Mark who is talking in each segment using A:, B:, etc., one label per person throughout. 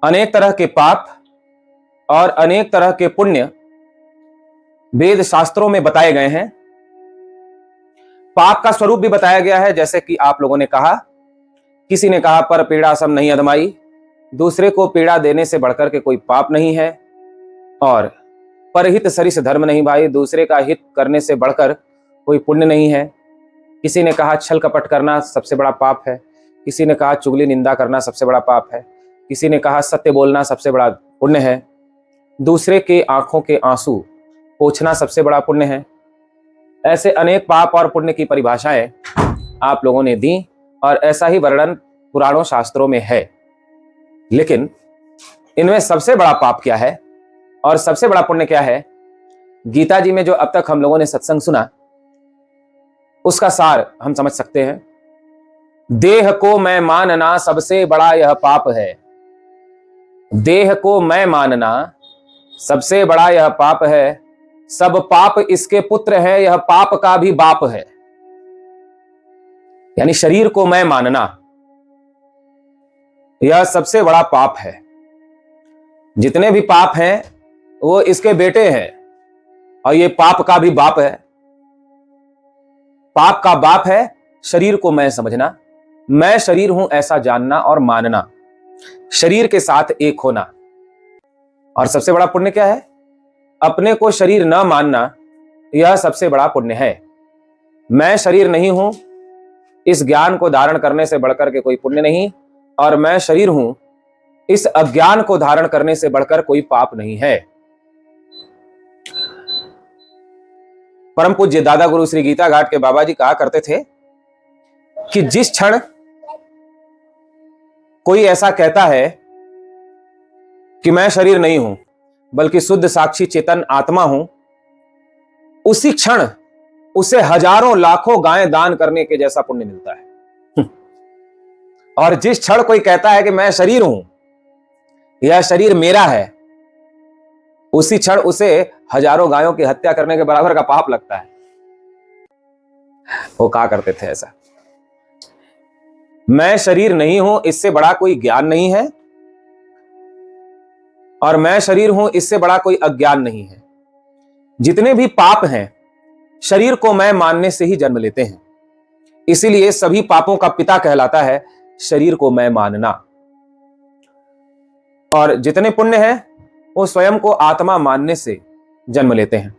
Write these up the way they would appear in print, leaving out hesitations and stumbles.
A: अनेक तरह के पाप और अनेक तरह के पुण्य वेद शास्त्रों में बताए गए हैं। पाप का स्वरूप भी बताया गया है, जैसे कि आप लोगों ने कहा, किसी ने कहा पर पीड़ा सम नहीं अधमाई, दूसरे को पीड़ा देने से बढ़कर के कोई पाप नहीं है, और परहित सरिस धर्म नहीं भाई, दूसरे का हित करने से बढ़कर कोई पुण्य नहीं है। किसी ने कहा छल कपट करना सबसे बड़ा पाप है, किसी ने कहा चुगली निंदा करना सबसे बड़ा पाप है, किसी ने कहा सत्य बोलना सबसे बड़ा पुण्य है, दूसरे के आंखों के आंसू पोंछना सबसे बड़ा पुण्य है। ऐसे अनेक पाप और पुण्य की परिभाषाएं आप लोगों ने दी और ऐसा ही वर्णन पुराणों शास्त्रों में है। लेकिन इनमें सबसे बड़ा पाप क्या है और सबसे बड़ा पुण्य क्या है, गीता जी में जो अब तक हम लोगों ने सत्संग सुना उसका सार हम समझ सकते हैं। देह को मैं मानना सबसे बड़ा यह पाप है, देह को मैं मानना सबसे बड़ा यह पाप है, सब पाप इसके पुत्र है, यह पाप का भी बाप है। यानी शरीर को मैं मानना यह सबसे बड़ा पाप है। जितने भी पाप हैं वो इसके बेटे हैं और ये पाप का भी बाप है। पाप का बाप है शरीर को मैं समझना, मैं शरीर हूं ऐसा जानना और मानना, शरीर के साथ एक होना। और सबसे बड़ा पुण्य क्या है, अपने को शरीर न मानना, यह सबसे बड़ा पुण्य है। मैं शरीर नहीं हूं इस ज्ञान को धारण करने से बढ़कर के कोई पुण्य नहीं, और मैं शरीर हूं इस अज्ञान को धारण करने से बढ़कर कोई पाप नहीं है। परम पूज्य दादा गुरु श्री गीता घाट के बाबा जी कहा करते थे कि जिस क्षण कोई ऐसा कहता है कि मैं शरीर नहीं हूं बल्कि शुद्ध साक्षी चेतन आत्मा हूं, उसी क्षण उसे हजारों लाखों गायें दान करने के जैसा पुण्य मिलता है। और जिस क्षण कोई कहता है कि मैं शरीर हूं, यह शरीर मेरा है, उसी क्षण उसे हजारों गायों की हत्या करने के बराबर का पाप लगता है। वो कहा करते थे ऐसा, मैं शरीर नहीं हूं इससे बड़ा कोई ज्ञान नहीं है, और मैं शरीर हूं इससे बड़ा कोई अज्ञान नहीं है। जितने भी पाप हैं शरीर को मैं मानने से ही जन्म लेते हैं, इसीलिए सभी पापों का पिता कहलाता है शरीर को मैं मानना। और जितने पुण्य हैं वो स्वयं को आत्मा मानने से जन्म लेते हैं,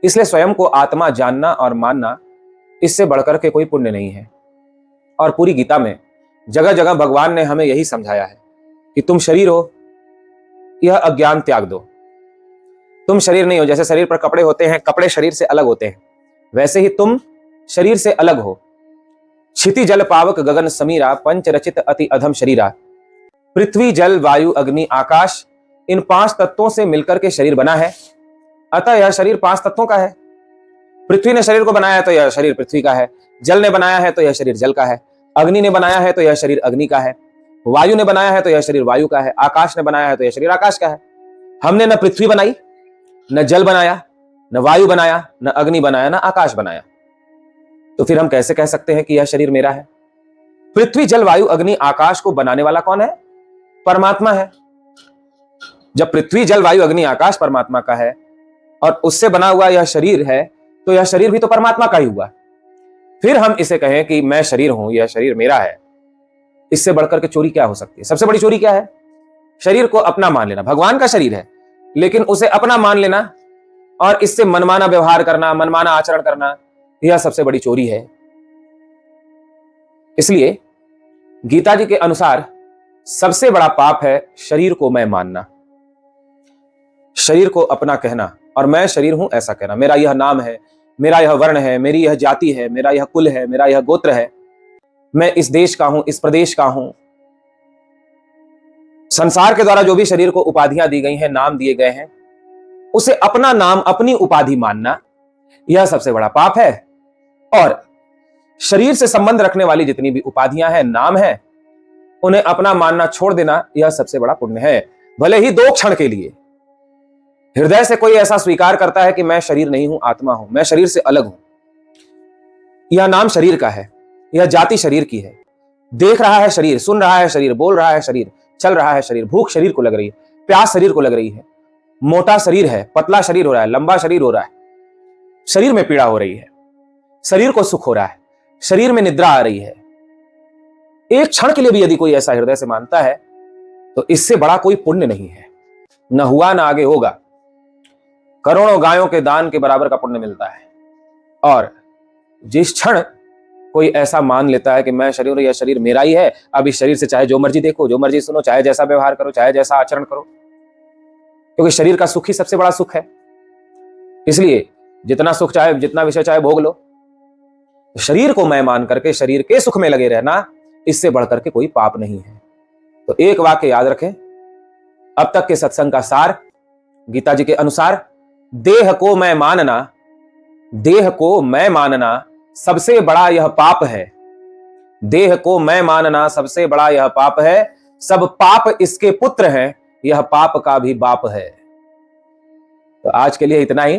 A: इसलिए स्वयं को आत्मा जानना और मानना, इससे बढ़कर के कोई पुण्य नहीं है। और पूरी गीता में जगह जगह भगवान ने हमें यही समझाया है कि तुम शरीर हो, यह अज्ञान त्याग दो। तुम शरीर नहीं हो। जैसे शरीर पर कपड़े होते हैं, कपड़े शरीर से अलग होते हैं, वैसे ही तुम शरीर से अलग हो। क्षिति जल पावक गगन समीरा, पंच रचित अति अधम शरीरा। पृथ्वी जल वायु अग्नि आकाश, इन 5 तत्वों से मिलकर के शरीर बना है। अतः यह शरीर 5 तत्वों का है। पृथ्वी ने शरीर को बनाया है तो यह शरीर पृथ्वी का है, जल ने बनाया है तो यह शरीर जल का है, अग्नि ने बनाया है तो यह शरीर अग्नि का है, वायु ने बनाया है तो यह शरीर वायु का है, आकाश ने बनाया है तो यह शरीर आकाश का है। हमने न पृथ्वी बनाई, न जल बनाया, न वायु बनाया, न अग्नि बनाया, न आकाश बनाया। तो फिर हम कैसे कह सकते हैं कि यह शरीर मेरा है? पृथ्वी जल वायु अग्नि आकाश को बनाने वाला कौन है? परमात्मा है। जब पृथ्वी जल वायु अग्नि आकाश परमात्मा का है और उससे बना हुआ यह शरीर है, तो यह शरीर भी तो परमात्मा का ही हुआ। फिर हम इसे कहें कि मैं शरीर हूं, यह शरीर मेरा है, इससे बढ़कर के चोरी क्या हो सकती है? सबसे बड़ी चोरी क्या है? शरीर को अपना मान लेना। भगवान का शरीर है लेकिन उसे अपना मान लेना और इससे मनमाना व्यवहार करना, मनमाना आचरण करना, यह सबसे बड़ी चोरी है। इसलिए गीता जी के अनुसार सबसे बड़ा पाप है शरीर को मैं मानना, शरीर को अपना कहना और मैं शरीर हूं ऐसा कहना। मेरा यह नाम है, मेरा यह वर्ण है, मेरी यह जाति है, मेरा यह कुल है, मेरा यह गोत्र है, मैं इस देश का हूं, इस प्रदेश का हूं। संसार के द्वारा जो भी शरीर को उपाधियां दी गई हैं, नाम दिए गए हैं, उसे अपना नाम, अपनी उपाधि मानना, यह सबसे बड़ा पाप है। और शरीर से संबंध रखने वाली जितनी भी उपाधियां हैं, नाम है, उन्हें अपना मानना छोड़ देना, यह सबसे बड़ा पुण्य है। भले ही 2 क्षण के लिए हृदय से कोई ऐसा स्वीकार करता है कि मैं शरीर नहीं हूं, आत्मा हूं, मैं शरीर से अलग हूं, यह नाम शरीर का है, यह जाति शरीर की है, देख रहा है शरीर, सुन रहा है शरीर, बोल रहा है शरीर, चल रहा है शरीर, भूख शरीर को लग रही है, प्यास शरीर को लग रही है, मोटा शरीर है, पतला शरीर हो रहा है, लंबा शरीर हो रहा है, शरीर में पीड़ा हो रही है, शरीर को सुख हो रहा है, शरीर में निद्रा आ रही है। एक क्षण के लिए भी यदि कोई ऐसा हृदय से मानता है तो इससे बड़ा कोई पुण्य नहीं है, न हुआ न आगे होगा। करोड़ों गायों के दान के बराबर का पुण्य मिलता है। और जिस क्षण कोई ऐसा मान लेता है कि मैं शरीर हूं, यह शरीर मेरा ही है, अब इस शरीर से चाहे जो मर्जी देखो, जो मर्जी सुनो, चाहे जैसा व्यवहार करो, चाहे जैसा आचरण करो, क्योंकि शरीर का सुख ही सबसे बड़ा सुख है। इसलिए जितना सुख चाहे, जितना विषय चाहे भोग लो, शरीर को मैं मान करके शरीर के सुख में लगे रहना, इससे बढ़कर के कोई पाप नहीं है। तो एक वाक्य याद रखें, अब तक के सत्संग का सार गीता जी के अनुसार, देह को मैं मानना, देह को मैं मानना सबसे बड़ा यह पाप है। देह को मैं मानना सबसे बड़ा यह पाप है, सब पाप इसके पुत्र हैं, यह पाप का भी बाप है। तो आज के लिए इतना ही।